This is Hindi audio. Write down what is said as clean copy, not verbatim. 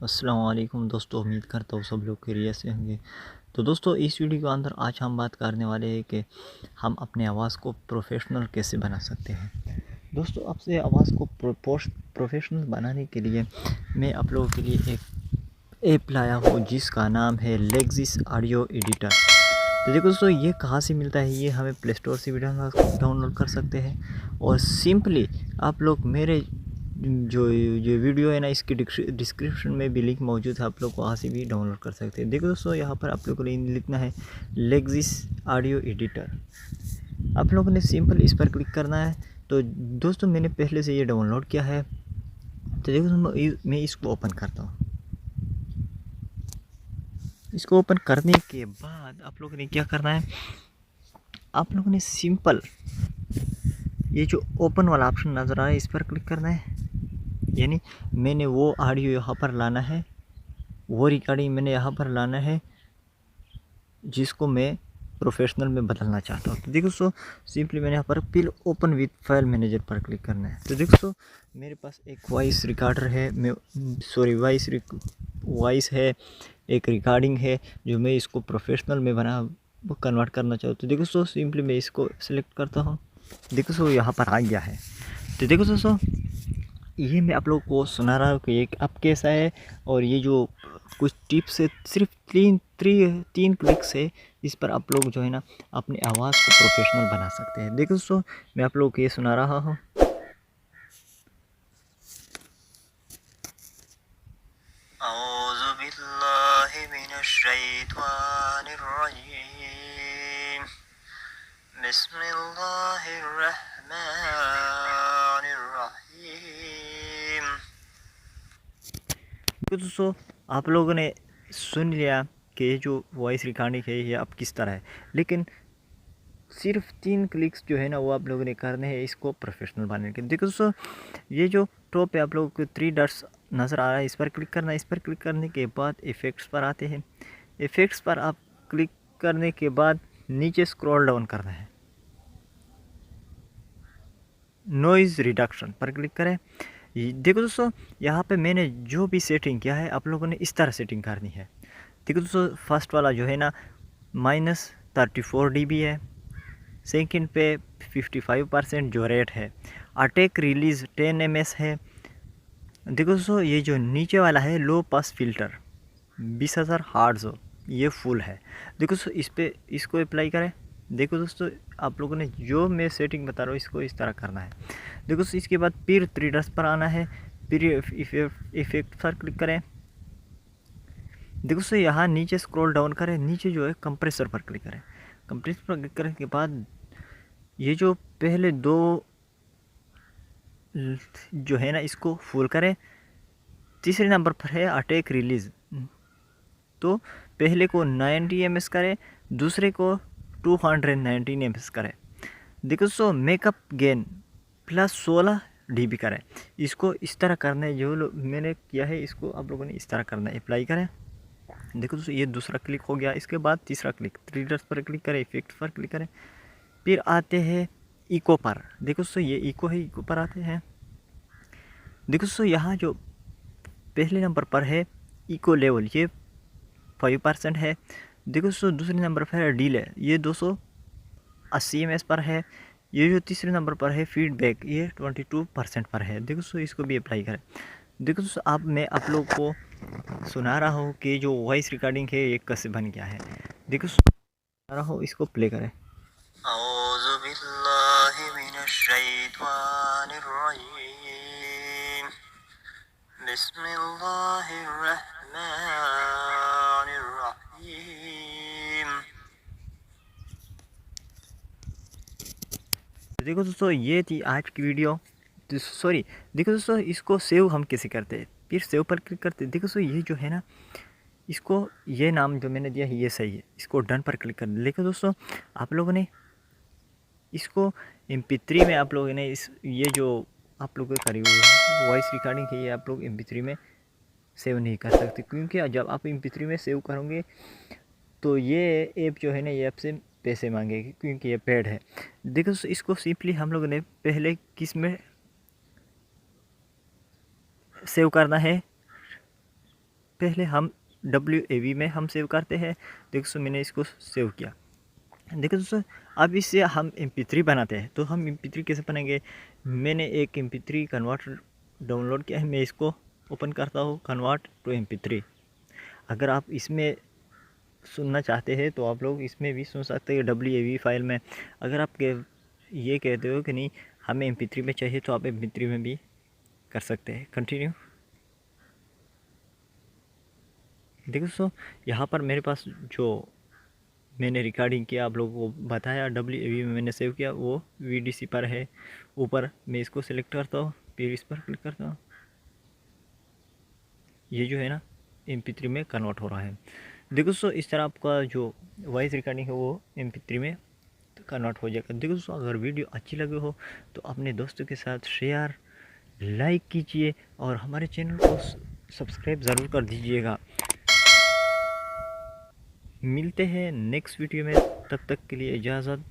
अस्सलाम वालेकुम दोस्तों, उम्मीद करता हूँ सब लोग खैरियत से होंगे। तो दोस्तों, इस वीडियो के अंदर आज हम बात करने वाले हैं कि हम अपने आवाज़ को प्रोफेशनल कैसे बना सकते हैं। दोस्तों, आपसे आवाज़ को प्रोफेशनल बनाने के लिए मैं आप लोगों के लिए एक ऐप लाया हूँ जिसका नाम है लेक्सिस ऑडियो एडिटर। तो देखो दोस्तों, ये कहाँ से मिलता है, ये हमें प्ले स्टोर से भी डाउनलोड कर सकते हैं और सिंपली आप लोग मेरे जो जो वीडियो है ना, इसकी डिस्क्रिप्शन में भी लिंक मौजूद है, आप लोग वहाँ से भी डाउनलोड कर सकते हैं। देखो दोस्तों, यहाँ पर आप लोगों को लिखना है लेक्सिस ऑडियो एडिटर। आप लोगों ने सिंपल इस पर क्लिक करना है। तो दोस्तों, मैंने पहले से ये डाउनलोड किया है। तो देखो दोस्तों, मैं इसको ओपन करता हूँ। इसको ओपन करने के बाद आप लोगों ने क्या करना है, आप लोगों ने सिंपल ये जो ओपन वाला ऑप्शन नज़र आ रहा है इस पर क्लिक करना है। यानी मैंने वो ऑडियो यहाँ पर लाना है, वो रिकॉर्डिंग मैंने यहाँ पर लाना है जिसको मैं प्रोफेशनल में बदलना चाहता हूँ। तो देखो दोस्तों, सिंपली मैंने यहाँ पर फिर ओपन विद फाइल मैनेजर पर क्लिक करना है। तो देखो दोस्तों, मेरे पास एक वॉइस रिकॉर्डर है, मैं सॉरी वॉइस है, एक रिकॉर्डिंग है जो मैं इसको प्रोफेशनल में कन्वर्ट करना चाहूँ। तो देखो दोस्तों, सिंपली मैं इसको सेलेक्ट करता हूँ। देखो दोस्तों, यहाँ पर आ गया है। तो देखो दोस्तों, ये मैं आप लोगों को सुना रहा हूँ कि ये अब कैसा है, और ये जो कुछ टिप्स है, सिर्फ तीन क्लिक से इस पर आप लोग जो है ना अपनी आवाज़ को प्रोफेशनल बना सकते हैं। देखो दोस्तों, मैं आप लोगों को ये सुना रहा हूँ। तो दोस्तों, आप लोगों ने सुन लिया कि ये जो वॉइस रिकॉर्डिंग है ये अब किस तरह है, लेकिन सिर्फ 3 क्लिक्स जो है ना वो आप लोगों ने करने हैं इसको प्रोफेशनल बनाने के। देखो दोस्तों, ये जो टॉप पे आप लोगों को 3 डॉट्स नज़र आ रहा है, इस पर क्लिक करना है। इस पर क्लिक करने के बाद इफ़ेक्ट्स पर आते हैं। इफ़ेक्ट्स पर आप क्लिक करने के बाद नीचे स्क्रॉल डाउन करना है, नॉइज़ रिडक्शन पर क्लिक करें। देखो दोस्तों, यहाँ पे मैंने जो भी सेटिंग किया है आप लोगों ने इस तरह सेटिंग करनी है। देखो दोस्तों, फर्स्ट वाला जो है ना -34 dB है, सेकंड पे 55% जो रेट है, अटैक रिलीज़ 10 ms है। देखो दोस्तों, ये जो नीचे वाला है लो पास फिल्टर 20,000 हर्ट्ज़, ये फुल है। देखो दोस्तों, इस पे इसको अप्लाई करें। देखो दोस्तों, आप लोगों ने जो मैं सेटिंग बता रहा हूँ इसको इस तरह करना है। देखो दोस्तों, इसके बाद फिर 3 डॉट्स पर आना है, फिर इफेक्ट पर क्लिक करें। देखो दोस्तों, यहाँ नीचे स्क्रॉल डाउन करें, नीचे जो है कंप्रेसर पर क्लिक करें। कंप्रेसर पर क्लिक करने के बाद ये जो पहले 2 जो है ना इसको फुल करें। तीसरे नंबर पर है अटैक रिलीज़, तो पहले को 90 ms करें, दूसरे को 219 ms करें। देखो दोस्तों, मेकअप गेन +16 dB करें। इसको इस तरह करना है, जो मैंने किया है इसको आप लोगों ने इस तरह करना है, अप्लाई करें। देखो दोस्तों, ये दूसरा क्लिक हो गया। इसके बाद तीसरा क्लिक, 3 डॉट्स पर क्लिक करें, इफेक्ट पर क्लिक करें, फिर आते हैं इको पर। देखो दोस्तों, ये इको है, इको पर आते हैं। देखो दोस्तों, यहाँ जो पहले नंबर पर है इको लेवल, ये 5% है। देखो दोस्तों, दूसरे नंबर पर है डिले, ये 280 ms पर है। ये जो तीसरे नंबर पर है फीडबैक, ये 22% पर है। देखो दोस्तों, इसको भी अप्लाई करें। देखो दोस्तों, अब मैं आप लोग को सुना रहा हूँ कि जो वॉइस रिकॉर्डिंग है ये कैसे बन गया है। देखो सुना रहा हूँ, इसको प्ले करें। देखो दोस्तों, ये थी आज की वीडियो। तो सॉरी, देखो दोस्तों, इसको सेव हम कैसे करते हैं, फिर सेव पर क्लिक करते हैं। देखो दोस्तों, ये जो है ना इसको, ये नाम जो मैंने दिया है ये सही है, इसको डन पर क्लिक कर दें। देखो दोस्तों, आप लोगों ने इसको MP3 में आप लोगों ने ये जो आप लोगों के करी हुई वॉइस रिकॉर्डिंग है ये आप लोग MP3 में सेव नहीं कर सकते, क्योंकि जब आप MP3 में सेव करोगे तो ये ऐप जो है ना ये आपसे पैसे मांगेगी, क्योंकि ये पेड है। देखो इसको सिंपली हम लोगों ने पहले किस में सेव करना है, पहले हम WAV में हम सेव करते हैं। देखो दोस्तों मैंने इसको सेव किया। देखो दोस्तों अब इससे हम MP3 बनाते हैं। तो हम MP3 कैसे बनाएंगे, मैंने एक MP3 कन्वर्टर डाउनलोड किया है, मैं इसको ओपन करता हूँ, कन्वर्ट टू MP3। अगर आप इसमें सुनना चाहते हैं तो आप लोग इसमें भी सुन सकते हैं WAV फाइल में। अगर आप ये कहते हो कि नहीं हमें MP3 में चाहिए तो आप MP3 में भी कर सकते हैं। कंटिन्यू। देखो दोस्तों यहाँ पर मेरे पास जो मैंने रिकॉर्डिंग किया आप लोगों को बताया WAV में मैंने सेव किया वो VDC पर है ऊपर। मैं इसको सिलेक्ट करता हूँ, फिर इस पर क्लिक करता हूँ, ये जो है ना MP3 में कन्वर्ट हो रहा है। देखो दोस्तों इस तरह आपका जो वॉइस रिकॉर्डिंग है वो MP3 में कन्वर्ट हो जाएगा। देखो दोस्तों अगर वीडियो अच्छी लगे हो तो अपने दोस्तों के साथ शेयर लाइक कीजिए और हमारे चैनल को सब्सक्राइब ज़रूर कर दीजिएगा। मिलते हैं नेक्स्ट वीडियो में, तब तक के लिए इजाज़त।